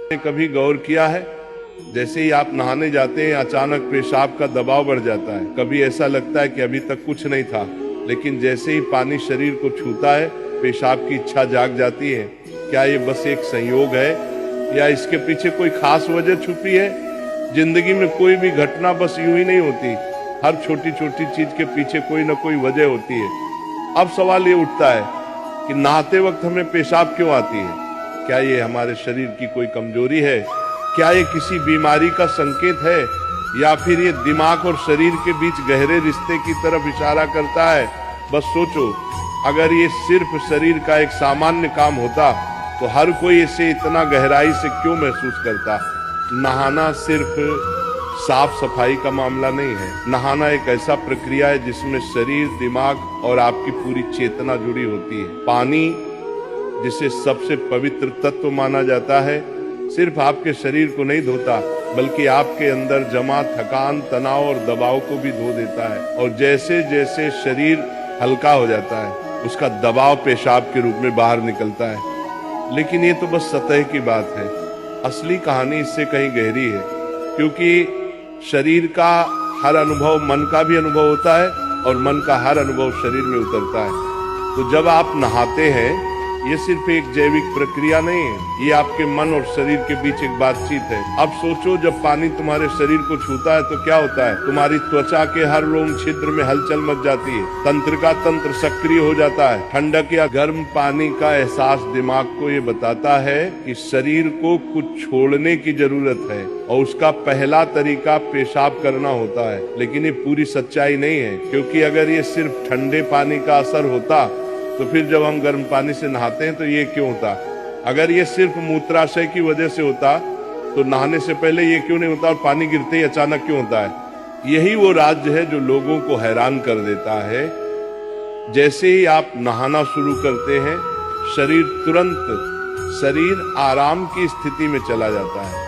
आपने कभी गौर किया है, जैसे ही आप नहाने जाते हैं अचानक पेशाब का दबाव बढ़ जाता है। कभी ऐसा लगता है कि अभी तक कुछ नहीं था, लेकिन जैसे ही पानी शरीर को छूता है पेशाब की इच्छा जाग जाती है। क्या ये बस एक संयोग है या इसके पीछे कोई खास वजह छुपी है? जिंदगी में कोई भी घटना बस यूं ही नहीं होती, हर छोटी छोटी चीज के पीछे कोई ना कोई वजह होती है। अब सवाल ये उठता है कि नहाते वक्त हमें पेशाब क्यों आती है? क्या ये हमारे शरीर की कोई कमजोरी है? क्या ये किसी बीमारी का संकेत है, या फिर ये दिमाग और शरीर के बीच गहरे रिश्ते की तरफ इशारा करता है? बस सोचो, अगर ये सिर्फ शरीर का एक सामान्य काम होता तो हर कोई इसे इतना गहराई से क्यों महसूस करता? नहाना सिर्फ साफ सफाई का मामला नहीं है। नहाना एक ऐसा प्रक्रिया है जिसमें शरीर, दिमाग और आपकी पूरी चेतना जुड़ी होती है। पानी, जिसे सबसे पवित्र तत्व माना जाता है, सिर्फ आपके शरीर को नहीं धोता बल्कि आपके अंदर जमा थकान, तनाव और दबाव को भी धो देता है। और जैसे जैसे शरीर हल्का हो जाता है उसका दबाव पेशाब के रूप में बाहर निकलता है। लेकिन ये तो बस सतह की बात है, असली कहानी इससे कहीं गहरी है, क्योंकि शरीर का हर अनुभव मन का भी अनुभव होता है और मन का हर अनुभव शरीर में उतरता है। तो जब आप नहाते हैं ये सिर्फ एक जैविक प्रक्रिया नहीं है, ये आपके मन और शरीर के बीच एक बातचीत है। अब सोचो, जब पानी तुम्हारे शरीर को छूता है तो क्या होता है? तुम्हारी त्वचा के हर रोम छिद्र में हलचल मच जाती है, तंत्र का तंत्र सक्रिय हो जाता है। ठंडक या गर्म पानी का एहसास दिमाग को ये बताता है कि शरीर को कुछ छोड़ने की जरूरत है, और उसका पहला तरीका पेशाब करना होता है। लेकिन ये पूरी सच्चाई नहीं है, क्योंकि अगर ये सिर्फ ठंडे पानी का असर होता तो फिर जब हम गर्म पानी से नहाते हैं तो ये क्यों होता? अगर ये सिर्फ मूत्राशय की वजह से होता तो नहाने से पहले ये क्यों नहीं होता, और पानी गिरते ही अचानक क्यों होता है? यही वो राज्य है जो लोगों को हैरान कर देता है। जैसे ही आप नहाना शुरू करते हैं शरीर आराम की स्थिति में चला जाता है,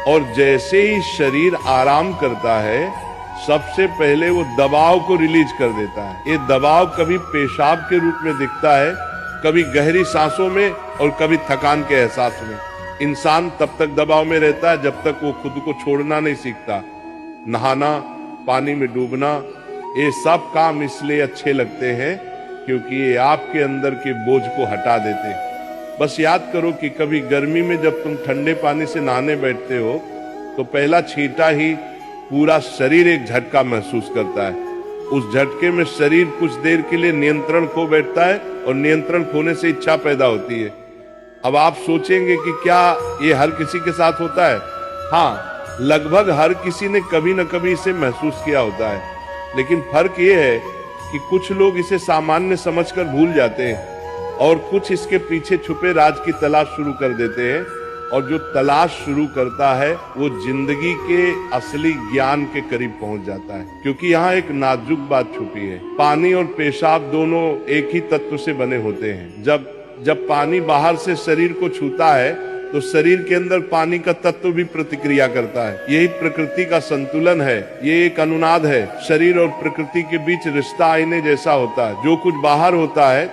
और जैसे ही शरीर आराम करता है सबसे पहले वो दबाव को रिलीज कर देता है। ये दबाव कभी पेशाब के रूप में दिखता है, कभी गहरी सांसों में और कभी थकान के एहसास में। इंसान तब तक दबाव में रहता है जब तक वो खुद को छोड़ना नहीं सीखता। नहाना, पानी में डूबना, ये सब काम इसलिए अच्छे लगते हैं क्योंकि ये आपके अंदर के बोझ को हटा देते हैं। बस याद करो कि कभी गर्मी में जब तुम ठंडे पानी से नहाने बैठते हो तो पहला छींटा ही पूरा शरीर एक झटका महसूस करता है। उस झटके में शरीर कुछ देर के लिए नियंत्रण खो बैठता है, और नियंत्रण खोने से इच्छा पैदा होती है। अब आप सोचेंगे कि क्या ये हर किसी के साथ होता है? हाँ, लगभग हर किसी ने कभी न कभी इसे महसूस किया होता है। लेकिन फर्क ये है कि कुछ लोग इसे सामान्य समझकर भूल जाते हैं और कुछ इसके पीछे छुपे राज की तलाश शुरू कर देते हैं। और जो तलाश शुरू करता है वो जिंदगी के असली ज्ञान के करीब पहुंच जाता है, क्योंकि यहाँ एक नाजुक बात छुपी है। पानी और पेशाब दोनों एक ही तत्व से बने होते हैं। जब पानी बाहर से शरीर को छूता है तो शरीर के अंदर पानी का तत्व भी प्रतिक्रिया करता है। यही प्रकृति का संतुलन है, ये एक अनुनाद है। शरीर और प्रकृति के बीच रिश्ता आईने जैसा होता है। जो कुछ बाहर होता है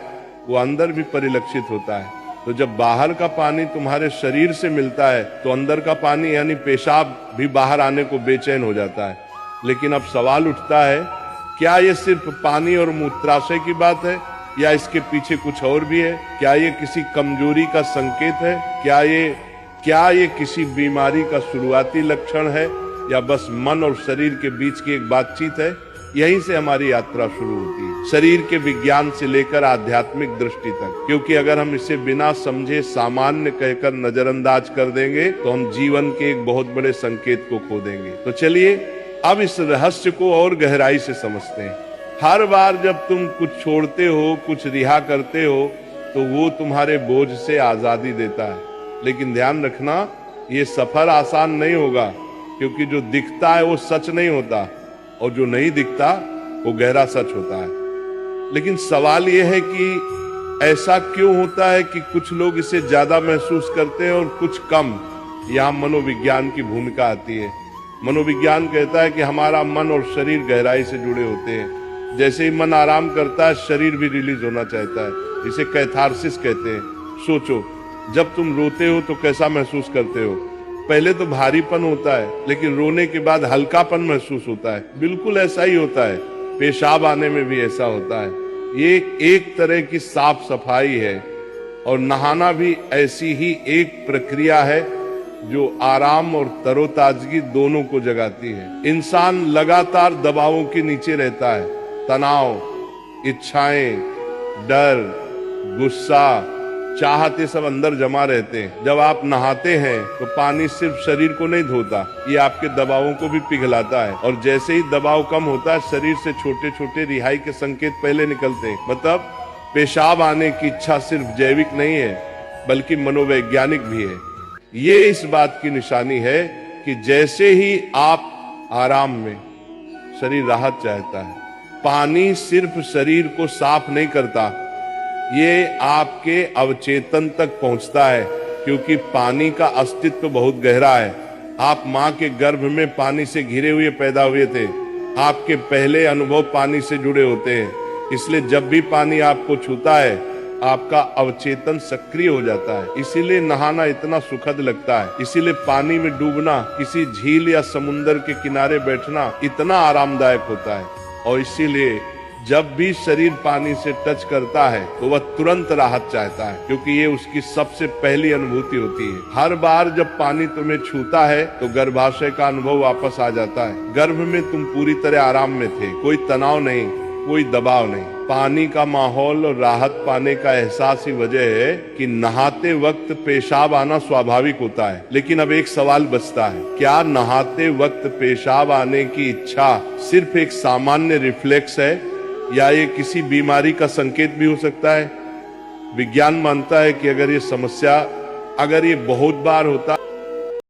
वो अंदर भी परिलक्षित होता है। तो जब बाहर का पानी तुम्हारे शरीर से मिलता है तो अंदर का पानी यानी पेशाब भी बाहर आने को बेचैन हो जाता है। लेकिन अब सवाल उठता है, क्या ये सिर्फ पानी और मूत्राशय की बात है या इसके पीछे कुछ और भी है? क्या ये किसी कमजोरी का संकेत है? क्या ये किसी बीमारी का शुरुआती लक्षण है, या बस मन और शरीर के बीच की एक बातचीत है? यहीं से हमारी यात्रा शुरू होती है, शरीर के विज्ञान से लेकर आध्यात्मिक दृष्टि तक। क्योंकि अगर हम इसे बिना समझे सामान्य कहकर नजरअंदाज कर देंगे तो हम जीवन के एक बहुत बड़े संकेत को खो देंगे। तो चलिए अब इस रहस्य को और गहराई से समझते हैं। हर बार जब तुम कुछ छोड़ते हो, कुछ रिहा करते हो, तो वो तुम्हारे बोझ से आजादी देता है। लेकिन ध्यान रखना, ये सफर आसान नहीं होगा, क्योंकि जो दिखता है वो सच नहीं होता, और जो नहीं दिखता वो गहरा सच होता है। लेकिन सवाल यह है कि ऐसा क्यों होता है कि कुछ लोग इसे ज्यादा महसूस करते हैं और कुछ कम? यहाँ मनोविज्ञान की भूमिका आती है। मनोविज्ञान कहता है कि हमारा मन और शरीर गहराई से जुड़े होते हैं। जैसे ही मन आराम करता है शरीर भी रिलीज होना चाहता है, इसे कैथारसिस कहते हैं। सोचो, जब तुम रोते हो तो कैसा महसूस करते हो? पहले तो भारीपन होता है, लेकिन रोने के बाद हल्कापन महसूस होता है। बिल्कुल ऐसा ही होता है, पेशाब आने में भी ऐसा होता है। ये एक तरह की साफ सफाई है, और नहाना भी ऐसी ही एक प्रक्रिया है जो आराम और तरोताजगी दोनों को जगाती है। इंसान लगातार दबावों के नीचे रहता है। तनाव, इच्छाएं, डर, गुस्सा, चाहत, ये सब अंदर जमा रहते हैं। जब आप नहाते हैं तो पानी सिर्फ शरीर को नहीं धोता, ये आपके दबावों को भी पिघलाता है। और जैसे ही दबाव कम होता है, शरीर से छोटे छोटे रिहाई के संकेत पहले निकलते हैं। मतलब पेशाब आने की इच्छा सिर्फ जैविक नहीं है, बल्कि मनोवैज्ञानिक भी है। ये इस बात की निशानी है कि जैसे ही आप आराम में, शरीर राहत चाहता है। पानी सिर्फ शरीर को साफ नहीं करता, ये आपके अवचेतन तक पहुंचता है, क्योंकि पानी का अस्तित्व बहुत गहरा है। आप माँ के गर्भ में पानी से घिरे हुए पैदा हुए थे। आपके पहले अनुभव पानी से जुड़े होते हैं। इसलिए जब भी पानी आपको छूता है, आपका अवचेतन सक्रिय हो जाता है। इसीलिए नहाना इतना सुखद लगता है। इसीलिए पानी में डूबना, किसी झील या समुंदर के किनारे बैठना इतना आरामदायक होता है। और इसीलिए जब भी शरीर पानी से टच करता है तो वह तुरंत राहत चाहता है, क्योंकि ये उसकी सबसे पहली अनुभूति होती है। हर बार जब पानी तुम्हें छूता है तो गर्भाशय का अनुभव वापस आ जाता है। गर्भ में तुम पूरी तरह आराम में थे, कोई तनाव नहीं, कोई दबाव नहीं। पानी का माहौल और राहत पाने का एहसास ही वजह है कि नहाते वक्त पेशाब आना स्वाभाविक होता है। लेकिन अब एक सवाल बचता है, क्या नहाते वक्त पेशाब आने की इच्छा सिर्फ एक सामान्य रिफ्लेक्स है, या ये किसी बीमारी का संकेत भी हो सकता है? विज्ञान मानता है कि अगर ये बहुत बार होता